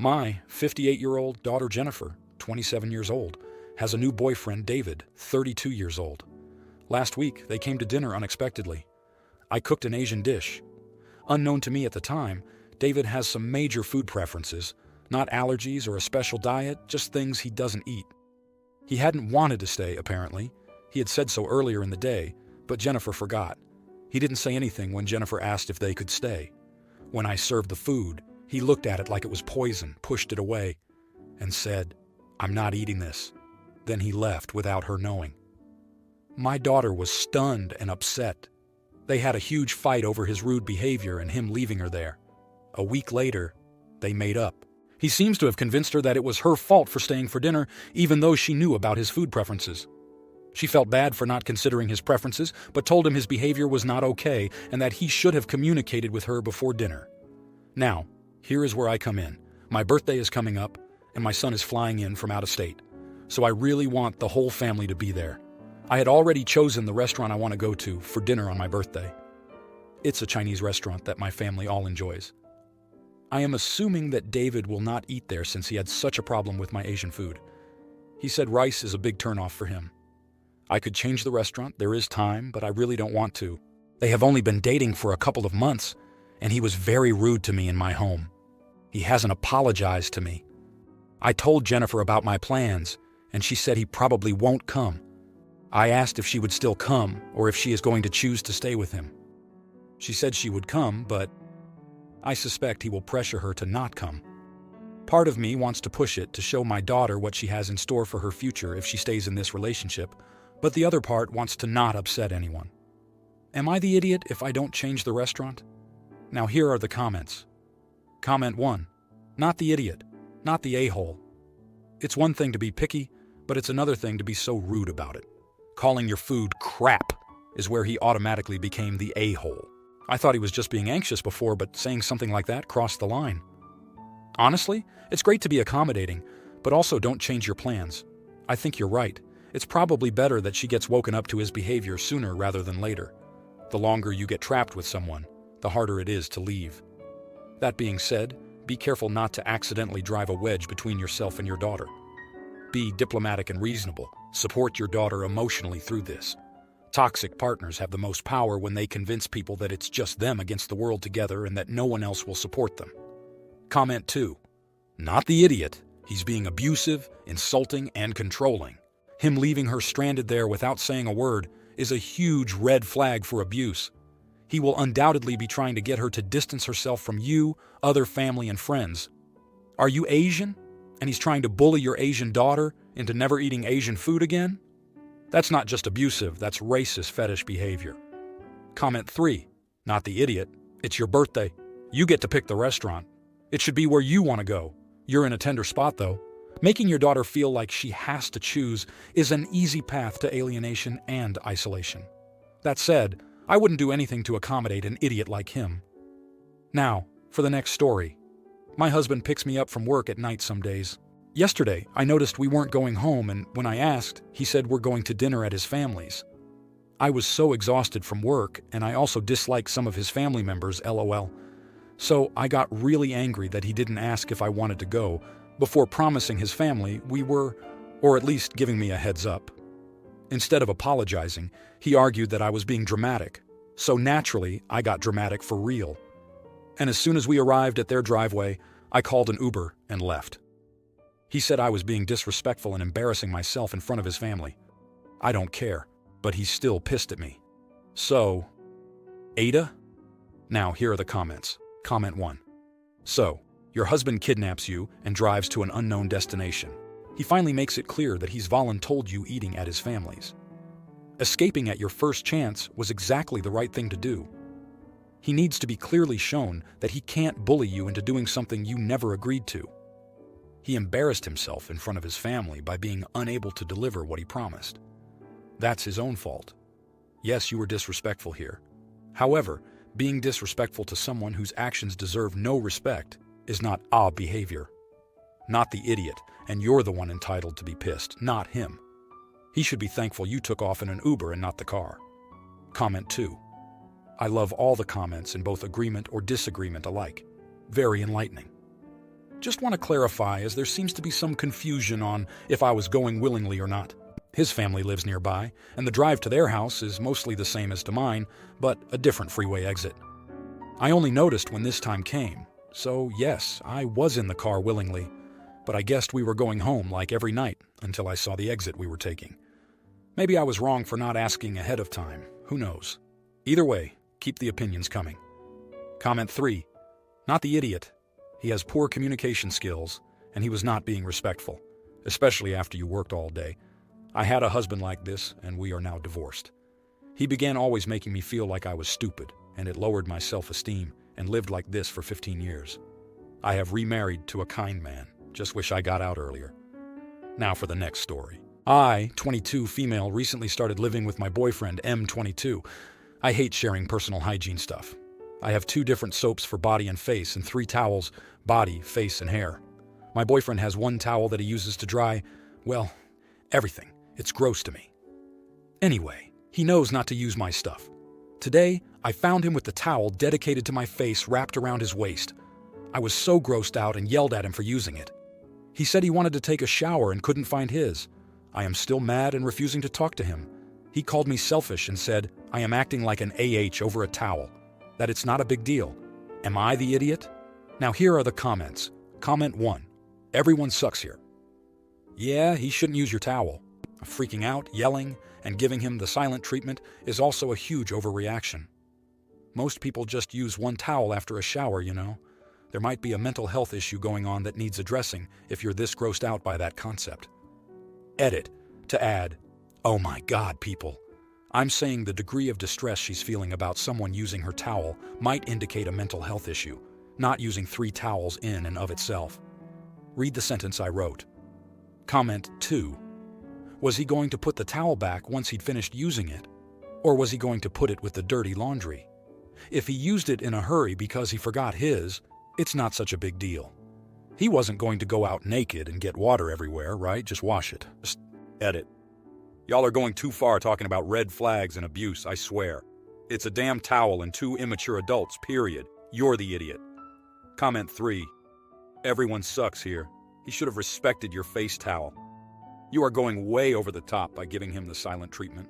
My 58-year-old daughter Jennifer, 27 years old, has a new boyfriend David, 32 years old. Last week, they came to dinner unexpectedly. I cooked an Asian dish. Unknown to me at the time, David has some major food preferences, not allergies or a special diet, just things he doesn't eat. He hadn't wanted to stay, apparently. He had said so earlier in the day, but Jennifer forgot. He didn't say anything when Jennifer asked if they could stay. When I served the food, he looked at it like it was poison, pushed it away, and said, "I'm not eating this." Then he left without her knowing. My daughter was stunned and upset. They had a huge fight over his rude behavior and him leaving her there. A week later, they made up. He seems to have convinced her that it was her fault for staying for dinner, even though she knew about his food preferences. She felt bad for not considering his preferences, but told him his behavior was not okay and that he should have communicated with her before dinner. Now, here is where I come in. My birthday is coming up, and my son is flying in from out of state. So I really want the whole family to be there. I had already chosen the restaurant I want to go to for dinner on my birthday. It's a Chinese restaurant that my family all enjoys. I am assuming that David will not eat there since he had such a problem with my Asian food. He said rice is a big turnoff for him. I could change the restaurant, there is time, but I really don't want to. They have only been dating for a couple of months, and he was very rude to me in my home. He hasn't apologized to me. I told Jennifer about my plans, and she said he probably won't come. I asked if she would still come, or if she is going to choose to stay with him. She said she would come, but I suspect he will pressure her to not come. Part of me wants to push it to show my daughter what she has in store for her future if she stays in this relationship, but the other part wants to not upset anyone. Am I the idiot if I don't change the restaurant? Now here are the comments. Comment 1. Not the idiot, not the a-hole. It's one thing to be picky, but it's another thing to be so rude about it. Calling your food crap is where he automatically became the a-hole. I thought he was just being anxious before, but saying something like that crossed the line. Honestly, it's great to be accommodating, but also don't change your plans. I think you're right. It's probably better that she gets woken up to his behavior sooner rather than later. The longer you get trapped with someone, the harder it is to leave. That being said, be careful not to accidentally drive a wedge between yourself and your daughter. Be diplomatic and reasonable. Support your daughter emotionally through this. Toxic partners have the most power when they convince people that it's just them against the world together and that no one else will support them. Comment 2. Not the idiot. He's being abusive, insulting, and controlling. Him leaving her stranded there without saying a word is a huge red flag for abuse. He will undoubtedly be trying to get her to distance herself from you, other family, and friends. Are you Asian? And he's trying to bully your Asian daughter into never eating Asian food again? That's not just abusive, that's racist fetish behavior. Comment 3. Not the idiot. It's your birthday. You get to pick the restaurant. It should be where you want to go. You're in a tender spot, though. Making your daughter feel like she has to choose is an easy path to alienation and isolation. That said, I wouldn't do anything to accommodate an idiot like him. Now, for the next story. My husband picks me up from work at night some days. Yesterday, I noticed we weren't going home, and when I asked, he said we're going to dinner at his family's. I was so exhausted from work, and I also dislike some of his family members, LOL. So I got really angry that he didn't ask if I wanted to go, before promising his family we were, or at least giving me a heads up. Instead of apologizing, he argued that I was being dramatic. So naturally, I got dramatic for real. And as soon as we arrived at their driveway, I called an Uber and left. He said I was being disrespectful and embarrassing myself in front of his family. I don't care, but he's still pissed at me. So, Ada? Now here are the comments. Comment 1. So, your husband kidnaps you and drives to an unknown destination. He finally makes it clear that he's voluntold you eating at his family's. Escaping at your first chance was exactly the right thing to do. He needs to be clearly shown that he can't bully you into doing something you never agreed to. He embarrassed himself in front of his family by being unable to deliver what he promised. That's his own fault. Yes, you were disrespectful here. However, being disrespectful to someone whose actions deserve no respect is not a behavior. Not the idiot, and you're the one entitled to be pissed, not him. He should be thankful you took off in an Uber and not the car. Comment 2. I love all the comments in both agreement or disagreement alike. Very enlightening. Just want to clarify, as there seems to be some confusion on if I was going willingly or not. His family lives nearby, and the drive to their house is mostly the same as to mine, but a different freeway exit. I only noticed when this time came, so yes, I was in the car willingly, but I guessed we were going home like every night until I saw the exit we were taking. Maybe I was wrong for not asking ahead of time, who knows. Either way, keep the opinions coming. Comment 3. Not the idiot. He has poor communication skills, and he was not being respectful, especially after you worked all day. I had a husband like this, and we are now divorced. He began always making me feel like I was stupid, and it lowered my self-esteem, and lived like this for 15 years. I have remarried to a kind man. Just wish I got out earlier. Now for the next story. I, 22 female, recently started living with my boyfriend, M, 22. I hate sharing personal hygiene stuff. I have 2 different soaps for body and face and 3 towels, body, face, and hair. My boyfriend has 1 towel that he uses to dry, well, everything. It's gross to me. Anyway, he knows not to use my stuff. Today, I found him with the towel dedicated to my face wrapped around his waist. I was so grossed out and yelled at him for using it. He said he wanted to take a shower and couldn't find his. I am still mad and refusing to talk to him. He called me selfish and said I am acting like an AH over a towel, that it's not a big deal. Am I the idiot? Now here are the comments. Comment 1. Everyone sucks here. Yeah, he shouldn't use your towel. Freaking out, yelling, and giving him the silent treatment is also a huge overreaction. Most people just use 1 towel after a shower, you know. There might be a mental health issue going on that needs addressing if you're this grossed out by that concept. Edit to add, oh my God, people. I'm saying the degree of distress she's feeling about someone using her towel might indicate a mental health issue, not using 3 towels in and of itself. Read the sentence I wrote. Comment 2. Was he going to put the towel back once he'd finished using it? Or was he going to put it with the dirty laundry? If he used it in a hurry because he forgot his, it's not such a big deal. He wasn't going to go out naked and get water everywhere, right? Just wash it. Just edit. Y'all are going too far talking about red flags and abuse, I swear. It's a damn towel and 2 immature adults, period. You're the idiot. Comment 3. Everyone sucks here. He should have respected your face towel. You are going way over the top by giving him the silent treatment.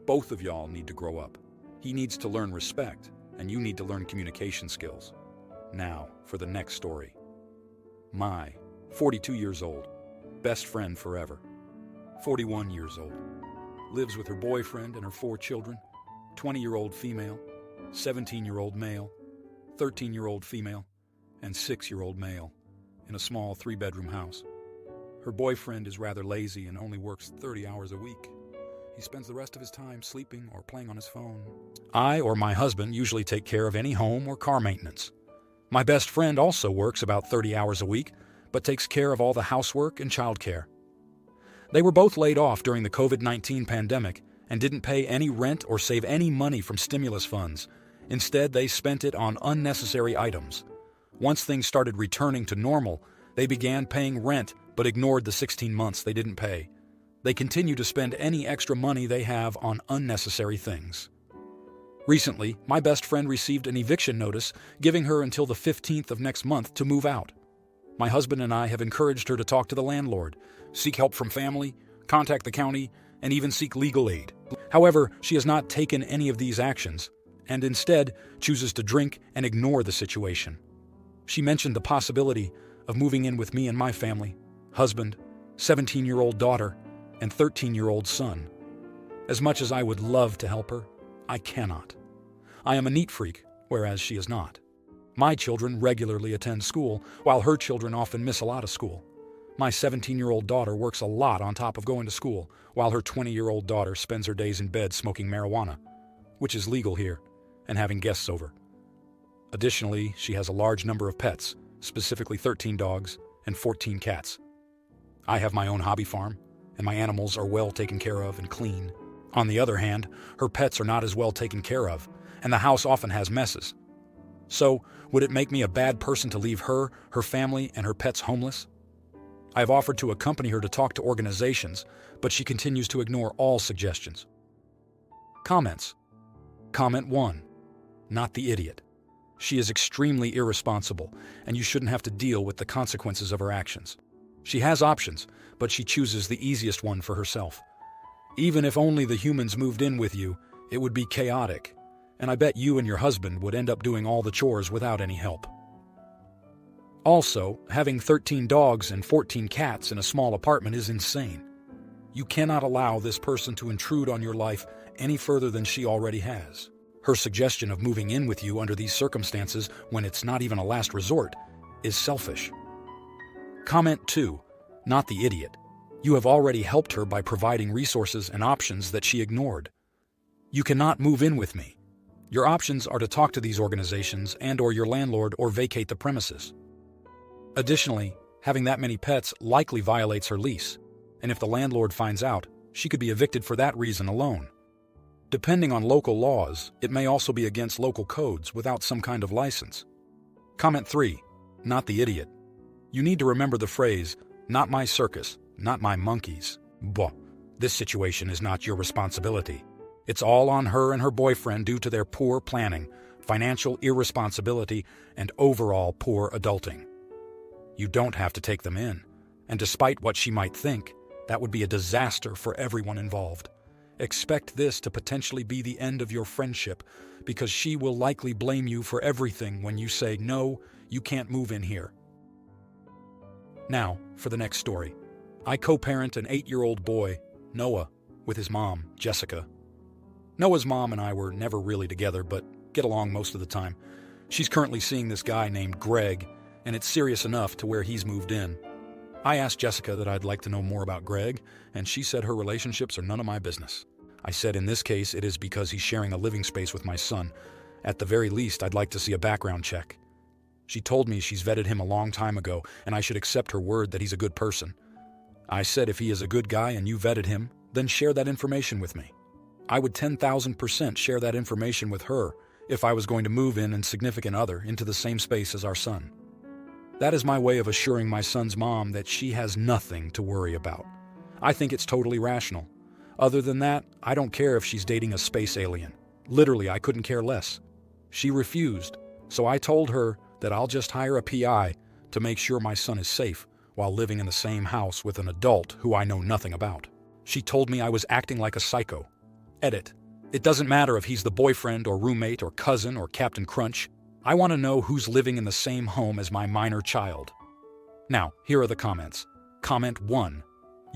Both of y'all need to grow up. He needs to learn respect, and you need to learn communication skills. Now, for the next story. My 42 years old, best friend forever. 41 years old. Lives with her boyfriend and her 4 children. 20-year-old female, 17-year-old male, 13-year-old female, and 6-year-old male in a small 3-bedroom house. Her boyfriend is rather lazy and only works 30 hours a week. He spends the rest of his time sleeping or playing on his phone. I or my husband usually take care of any home or car maintenance. My best friend also works about 30 hours a week, but takes care of all the housework and childcare. They were both laid off during the COVID-19 pandemic and didn't pay any rent or save any money from stimulus funds. Instead, they spent it on unnecessary items. Once things started returning to normal, they began paying rent but ignored the 16 months they didn't pay. They continue to spend any extra money they have on unnecessary things. Recently, my best friend received an eviction notice giving her until the 15th of next month to move out. My husband and I have encouraged her to talk to the landlord, seek help from family, contact the county, and even seek legal aid. However, she has not taken any of these actions, and instead chooses to drink and ignore the situation. She mentioned the possibility of moving in with me and my family, husband, 17-year-old daughter, and 13-year-old son. As much as I would love to help her, I cannot. I am a neat freak, whereas she is not. My children regularly attend school, while her children often miss a lot of school. My 17-year-old daughter works a lot on top of going to school, while her 20-year-old daughter spends her days in bed smoking marijuana, which is legal here, and having guests over. Additionally, she has a large number of pets, specifically 13 dogs and 14 cats. I have my own hobby farm, and my animals are well taken care of and clean. On the other hand, her pets are not as well taken care of, and the house often has messes. So, would it make me a bad person to leave her, her family, and her pets homeless? I have offered to accompany her to talk to organizations, but she continues to ignore all suggestions. Comments. Comment 1. Not the idiot. She is extremely irresponsible, and you shouldn't have to deal with the consequences of her actions. She has options, but she chooses the easiest one for herself. Even if only the humans moved in with you, it would be chaotic, and I bet you and your husband would end up doing all the chores without any help. Also, having 13 dogs and 14 cats in a small apartment is insane. You cannot allow this person to intrude on your life any further than she already has. Her suggestion of moving in with you under these circumstances, when it's not even a last resort, is selfish. Comment 2. Not the idiot. You have already helped her by providing resources and options that she ignored. You cannot move in with me. Your options are to talk to these organizations and/or your landlord or vacate the premises. Additionally, having that many pets likely violates her lease, and if the landlord finds out, she could be evicted for that reason alone. Depending on local laws, it may also be against local codes without some kind of license. Comment 3. Not the idiot. You need to remember the phrase, "Not my circus, not my monkeys." Bah. This situation is not your responsibility. It's all on her and her boyfriend due to their poor planning, financial irresponsibility, and overall poor adulting. You don't have to take them in, and despite what she might think, that would be a disaster for everyone involved. Expect this to potentially be the end of your friendship, because she will likely blame you for everything when you say, "No, you can't move in here." Now, for the next story. I co-parent an 8-year-old boy, Noah, with his mom, Jessica. Noah's mom and I were never really together, but get along most of the time. She's currently seeing this guy named Greg, and it's serious enough to where he's moved in. I asked Jessica that I'd like to know more about Greg, and she said her relationships are none of my business. I said in this case it is because he's sharing a living space with my son. At the very least, I'd like to see a background check. She told me she's vetted him a long time ago, and I should accept her word that he's a good person. I said if he is a good guy and you vetted him, then share that information with me. I would 10,000% share that information with her if I was going to move in and significant other into the same space as our son. That is my way of assuring my son's mom that she has nothing to worry about. I think it's totally rational. Other than that, I don't care if she's dating a space alien. Literally, I couldn't care less. She refused, so I told her that I'll just hire a PI to make sure my son is safe while living in the same house with an adult who I know nothing about. She told me I was acting like a psycho. Edit. It doesn't matter if he's the boyfriend or roommate or cousin or Captain Crunch. I want to know who's living in the same home as my minor child. Now, here are the comments. Comment 1.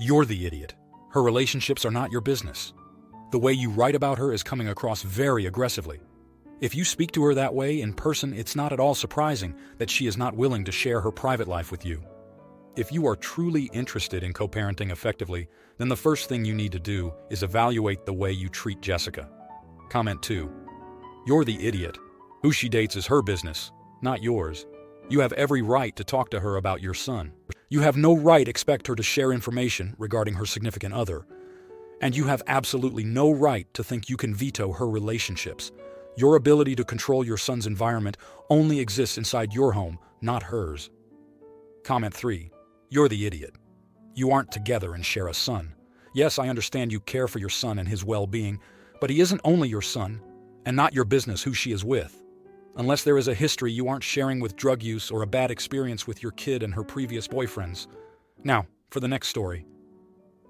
You're the idiot. Her relationships are not your business. The way you write about her is coming across very aggressively. If you speak to her that way in person, it's not at all surprising that she is not willing to share her private life with you. If you are truly interested in co-parenting effectively, then the first thing you need to do is evaluate the way you treat Jessica. Comment 2. You're the idiot. Who she dates is her business, not yours. You have every right to talk to her about your son. You have no right to expect her to share information regarding her significant other. And you have absolutely no right to think you can veto her relationships. Your ability to control your son's environment only exists inside your home, not hers. Comment 3. You're the idiot. You aren't together and share a son. Yes, I understand you care for your son and his well-being, but he isn't only your son, and not your business who she is with. Unless there is a history you aren't sharing with drug use or a bad experience with your kid and her previous boyfriends. Now, for the next story.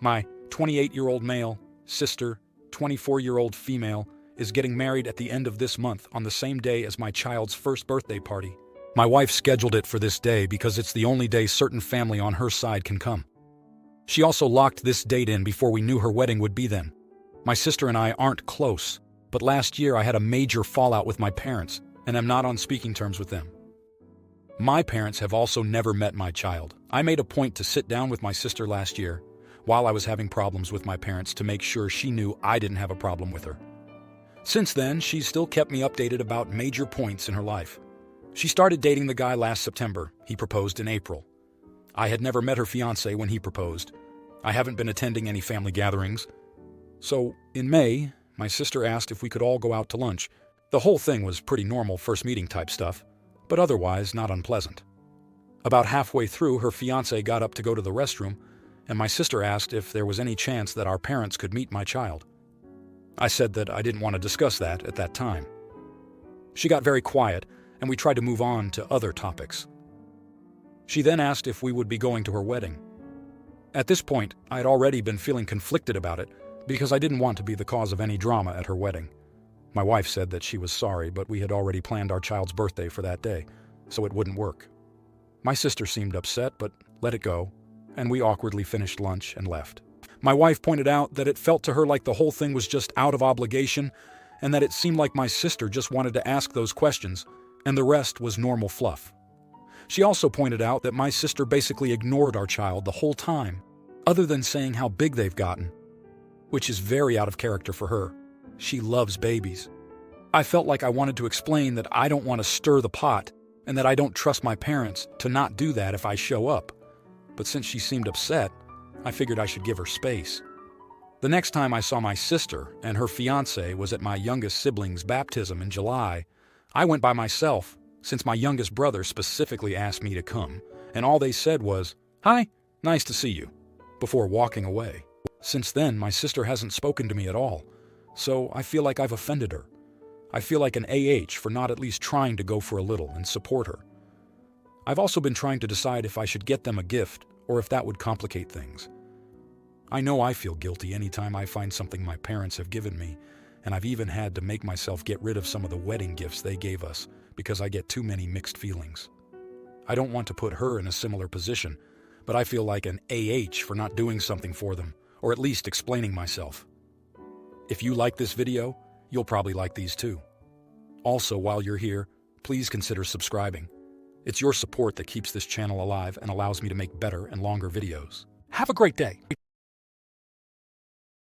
My 28-year-old male, sister, 24-year-old female, is getting married at the end of this month on the same day as my child's first birthday party. My wife scheduled it for this day because it's the only day certain family on her side can come. She also locked this date in before we knew her wedding would be then. My sister and I aren't close, but last year I had a major fallout with my parents, and am not on speaking terms with them. My parents have also never met my child. I made a point to sit down with my sister last year, while I was having problems with my parents, to make sure she knew I didn't have a problem with her. Since then, she's still kept me updated about major points in her life. She started dating the guy last September. He proposed in April. I had never met her fiancé when he proposed. I haven't been attending any family gatherings. So, in May, my sister asked if we could all go out to lunch. The whole thing was pretty normal first meeting type stuff, but otherwise not unpleasant. About halfway through, her fiancé got up to go to the restroom, and my sister asked if there was any chance that our parents could meet my child. I said that I didn't want to discuss that at that time. She got very quiet, and we tried to move on to other topics. She then asked if we would be going to her wedding. At this point, I had already been feeling conflicted about it because I didn't want to be the cause of any drama at her wedding. My wife said that she was sorry, but we had already planned our child's birthday for that day, so it wouldn't work. My sister seemed upset, but let it go, and we awkwardly finished lunch and left. My wife pointed out that it felt to her like the whole thing was just out of obligation, and that it seemed like my sister just wanted to ask those questions, and the rest was normal fluff. She also pointed out that my sister basically ignored our child the whole time, other than saying how big they've gotten, which is very out of character for her. She loves babies. I felt like I wanted to explain that I don't want to stir the pot and that I don't trust my parents to not do that if I show up. But since she seemed upset, I figured I should give her space. The next time I saw my sister and her fiancé was at my youngest sibling's baptism in July. I went by myself, since my youngest brother specifically asked me to come, and all they said was, "Hi, nice to see you," before walking away. Since then, my sister hasn't spoken to me at all, so I feel like I've offended her. I feel like an AH for not at least trying to go for a little and support her. I've also been trying to decide if I should get them a gift or if that would complicate things. I know I feel guilty anytime I find something my parents have given me, and I've even had to make myself get rid of some of the wedding gifts they gave us because I get too many mixed feelings. I don't want to put her in a similar position, but I feel like an AH for not doing something for them, or at least explaining myself. If you like this video, you'll probably like these too. Also, while you're here, please consider subscribing. It's your support that keeps this channel alive and allows me to make better and longer videos. Have a great day.